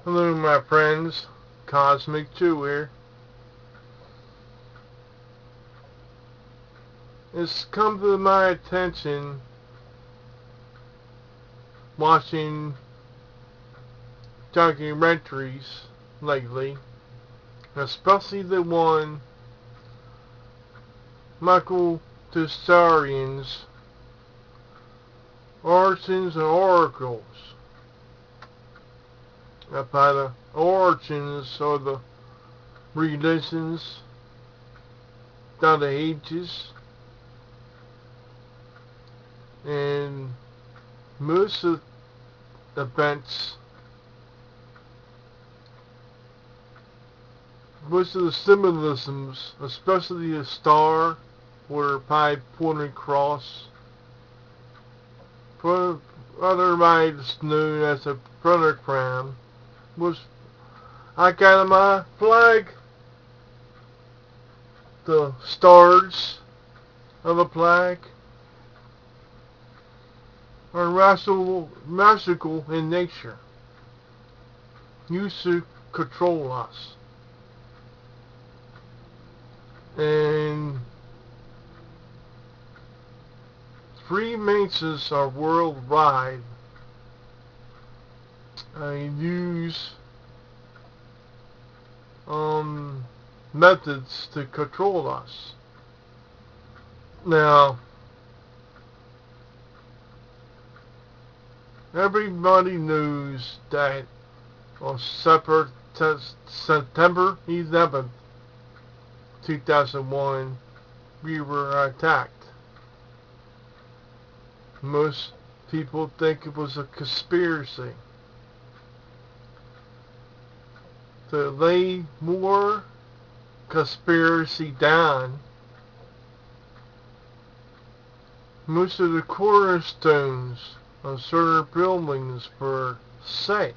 Hello my friends, Cosmic 2 here. It's come to my attention watching documentaries lately, especially the one Michael Tsarian's Origins and Oracles, about the origins of the religions down the ages, and most of the events, most of the symbolisms, especially the star or pi pointing across, otherwise known as a pentagram, was I got on my flag. The stars of the flag are magical in nature, used to control us. And Freemasons are worldwide. Use methods to control us. Now, everybody knows that on September 11th, 2001, we were attacked. Most people think it was a conspiracy to lay more conspiracy down. Most of the cornerstones of certain buildings were set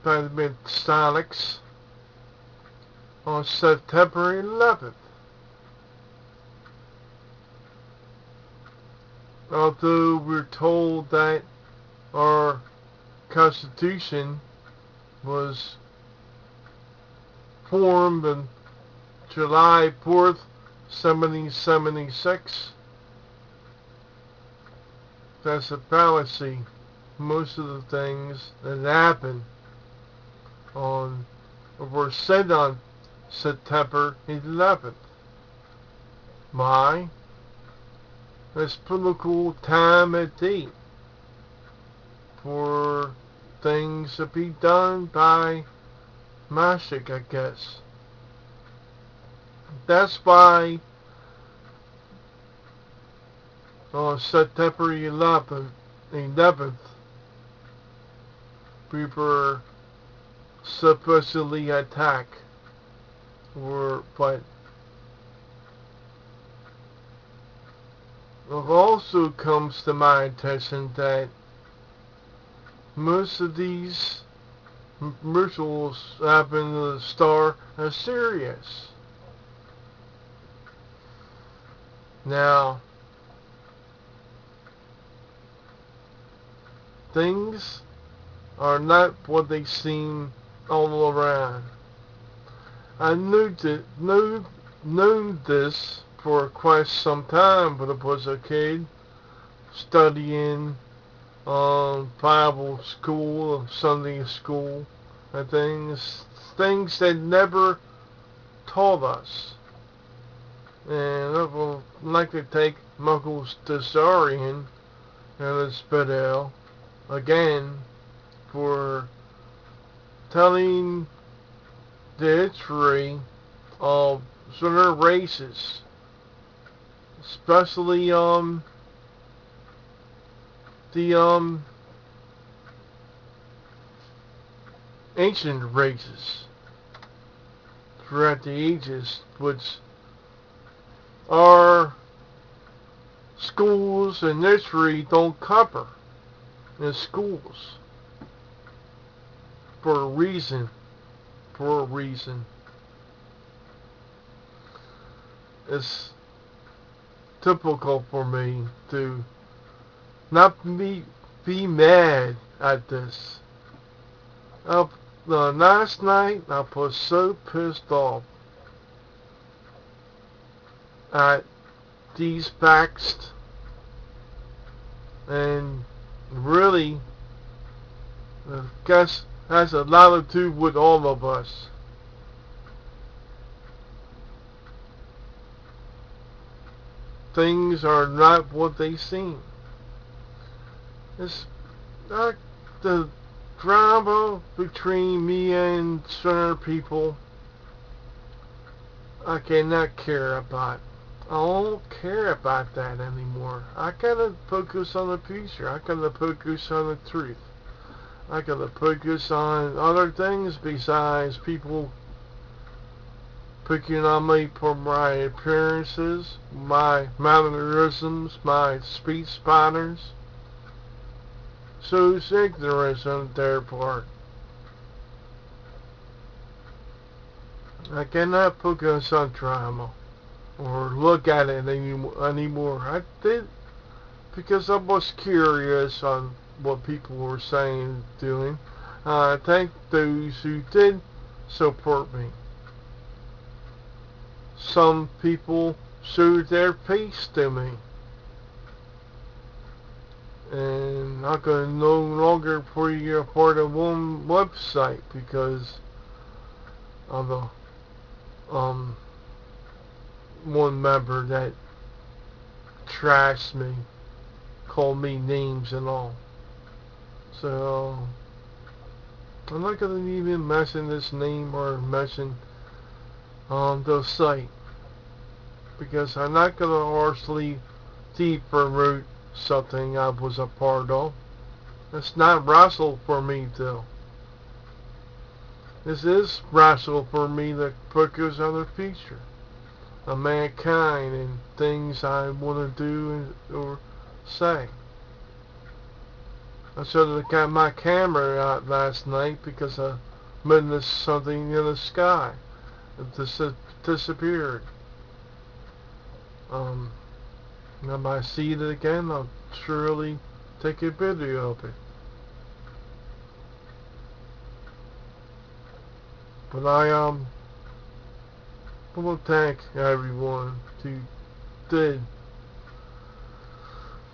by the Masonics on September 11th. Although we're told that our Constitution was formed on July 4th, 1776, that's a fallacy. Most of the things that happened on, or were said on September 11th. Why? It's political time and date for things to be done by magic, I guess. That's why on September 11th, we were supposedly attacked, but it also comes to my attention that most of these rituals happen to the star of Sirius. Now, things are not what they seem all around. I known this for quite some time when I was a kid, studying Bible school, Sunday school, and things that never taught us. And I would like to take Michael Tsarian and his video again for telling the history of certain races, especially the ancient races throughout the ages, which our schools and history don't cover in schools for a reason. It's typical for me to not be mad at this, Last night I was so pissed off at these facts, and really, I guess has a lot to do with all of us. Things are not what they seem. It's not the drama between me and certain people. I cannot care about. I don't care about that anymore. I gotta focus on the future. I gotta focus on the truth. I gotta focus on other things besides people picking on me for my appearances, my mannerisms, my speech patterns. So it's ignorance on their part. I cannot focus on drama or look at it anymore. I did because I was curious on what people were saying and doing. I thank those who did support me. Some people showed their face to me, and I can no longer put you a part of one website because of the one member that trashed me, called me names and all. So I'm not gonna even mention this name or mention the site, because I'm not gonna harshly depromote something I was a part of. It's not rational for me to. This is rational for me to focus on the future of mankind and things I want to do or say. I should have got my camera out last night because I witnessed something in the sky. It disappeared. If I see it again, I'll surely take a video of it. But I want to thank everyone who did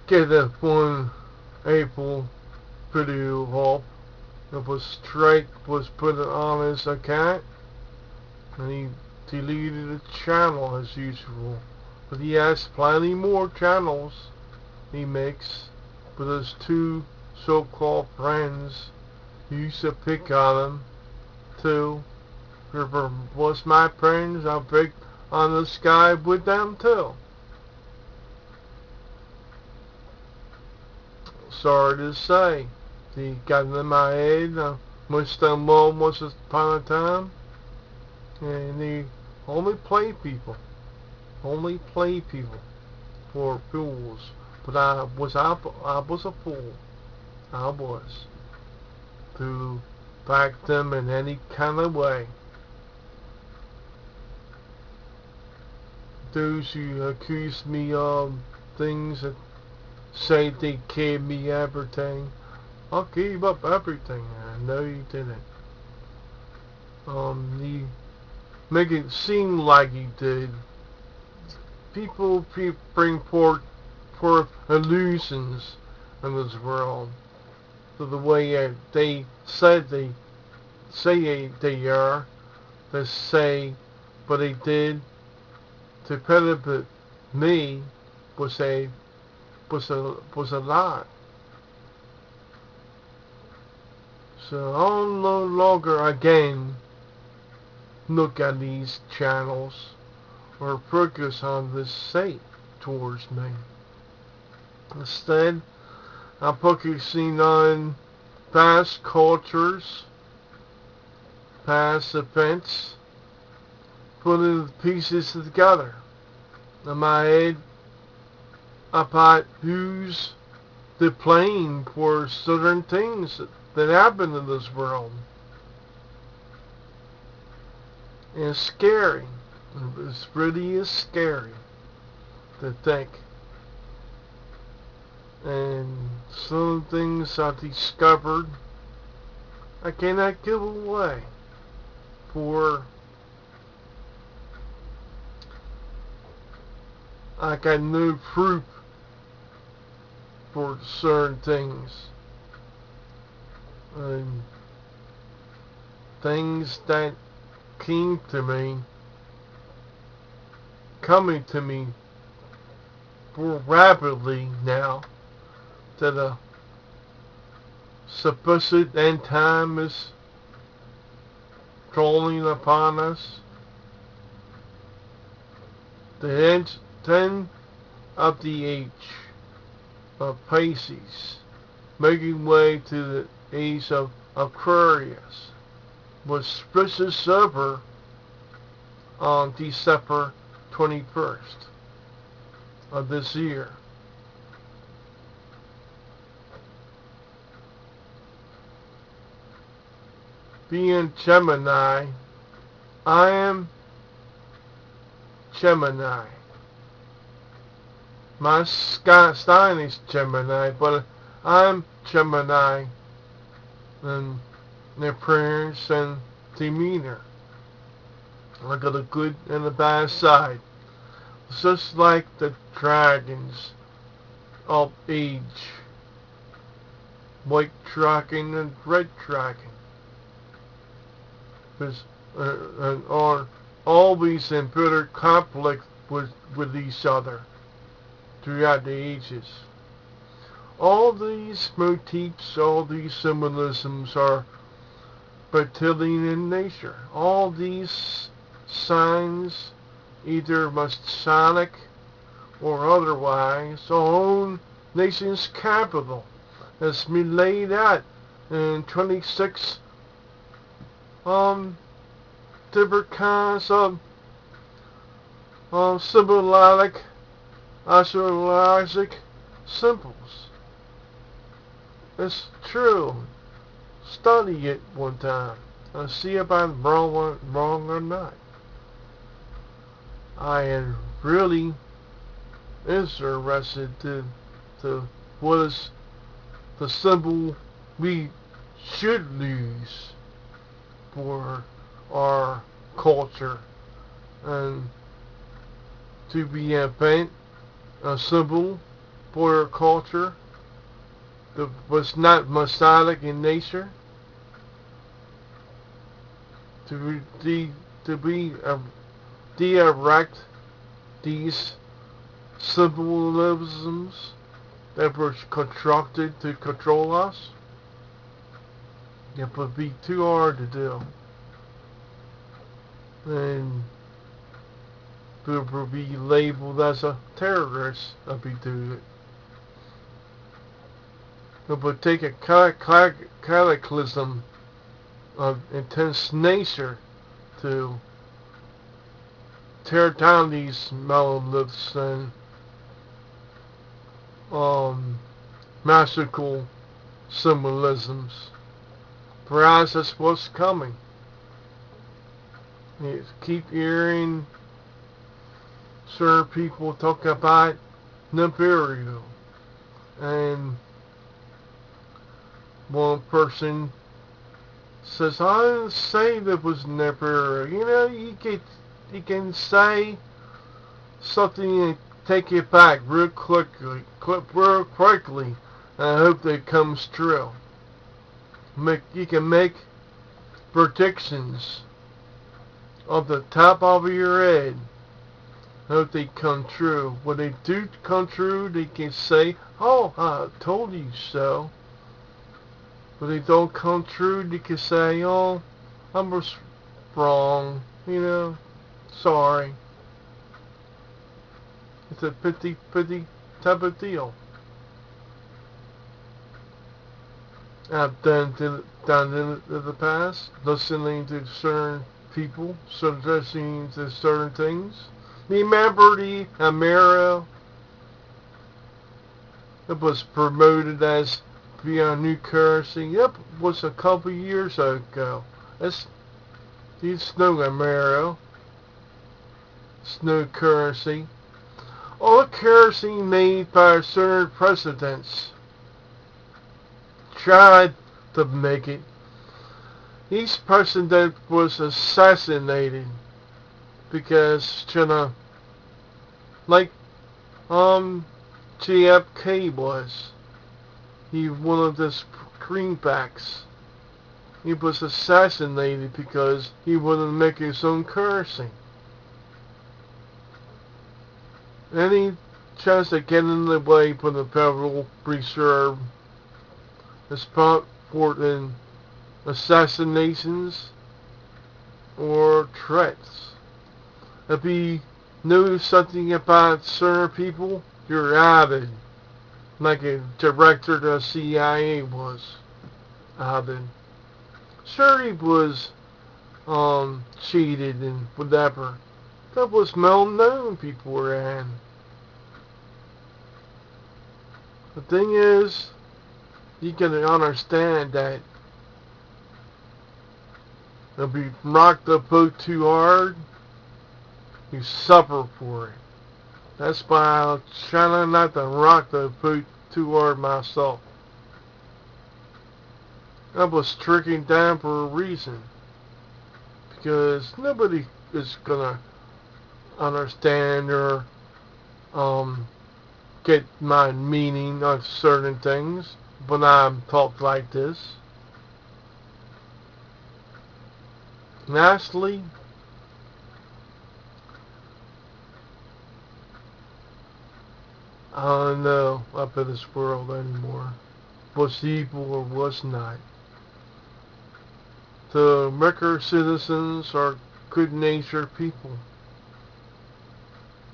get that one April video off. It was Strike was put on his account, and he deleted the channel as usual. But he has plenty more channels he makes, but his two so-called friends used to pick on him too. If it was my friends, I picked on the sky with them too. Sorry to say, he got in my head. Much them all once upon a time, and they only play people. Only play people for fools. But I was a fool. I was to back them in any kind of way. Those who accuse me of things that say they gave me everything, I gave up everything. I know you didn't. You make it seem like you did. People bring forth illusions in this world to the way they said they are. They say, but they did. To benefit me was a lie. So I'll no longer again look at these channels or focus on this site towards me. Instead, I'm focusing on past cultures, past events, putting the pieces together in my head about who's to blame for certain things that happen in this world. And it's scary. It really is scary to think. And some things I discovered I cannot give away. For I got no proof for certain things. And things that came to me, coming to me more rapidly now that a supposed end time is crawling upon us. The end of the age of Pisces, making way to the age of Aquarius, was switches over on December 21st of this year. Being Gemini, I am Gemini. My sign is Gemini, but I'm Gemini in appearance and demeanor. I got a good and a bad side. It's just like the dragons of age. White dragon and red dragon. Are always in bitter conflict with each other throughout the ages. All these motifs, all these symbolisms are reptilian in nature. All these signs, either Masonic or otherwise, our own nation's capital has been laid out in 26 different kinds of symbolic, astrologic symbols. It's true. Study it one time and see if I'm wrong or not. I am really interested to what is the symbol we should lose for our culture, and to be invent a symbol for our culture that was not Masonic in nature, to de-erect these symbolisms that were constructed to control us. It would be too hard to do. And we would be labeled as a terrorist if we do it. It would take a cataclysm of intense nature to tear down these monoliths and magical symbolisms. Perhaps that's what's coming. You keep hearing certain people talk about Nibiru, and one person says, "I didn't say that was Nibiru." You know, you can say something and take it back real quickly, and I hope that it comes true. You can make predictions off the top of your head. I hope they come true. When they do come true, they can say, "Oh, I told you so." When they don't come true, they can say, "Oh, I was wrong, you know, sorry." It's a 50-50 type of deal. I've done in the past, listening to certain people, listening to certain things. Remember the Amero? It was promoted as being a new currency. Yep, it was a couple years ago. It's no Amero. It's no currency. All currency made by certain presidents tried to make it Each person that was assassinated because like JFK was. He one of the greenbacks. He was assassinated because he wouldn't make his own currency. Any chance to get in the way from the Federal Reserve is for in assassinations or threats. If he knows something about certain people, you're outed. Like a director of the CIA was outed. Sure, he was cheated and whatever. That was well-known people were in. The thing is, you gotta understand that if you rock the boat too hard, you suffer for it. That's why I'm trying not to rock the boat too hard myself. I was stricken down for a reason. Because nobody is gonna understand or get my meaning of certain things when I'm talked like this. Lastly, I don't know up in this world anymore what's evil or what's not. The American citizens are good-natured people.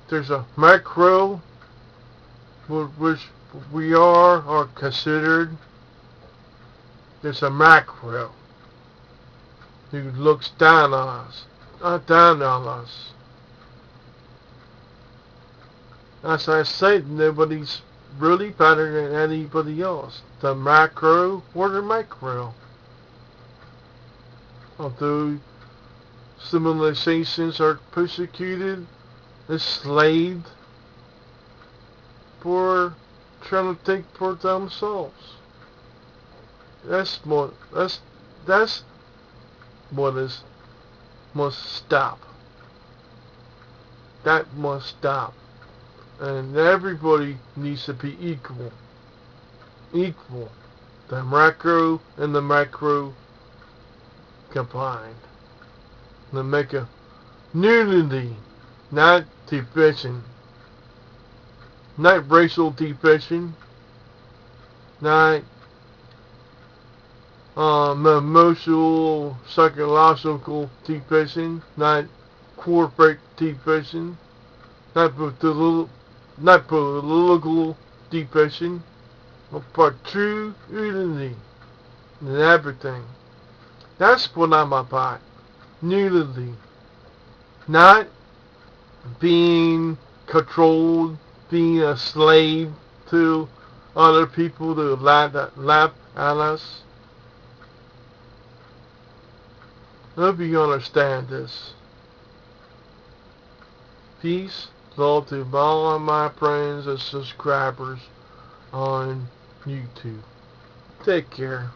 There's a macro, which we are considered. There's a macro who looks down on us, not down on us. As I said, nobody's really better than anybody else. The macro or the micro. Although civilizations are persecuted, enslaved, for trying to think for themselves. That's what is must stop. That must stop. And everybody needs to be equal. Equal. The macro and the micro combined. To make a unity, not division. Not racial division. Not emotional, psychological division. Not corporate division. Not political division, but true unity in everything. That's what I'm about. Unity. Not being controlled, being a slave to other people to laugh at us. I hope you understand this. Peace, love to all of my friends and subscribers on YouTube. Take care.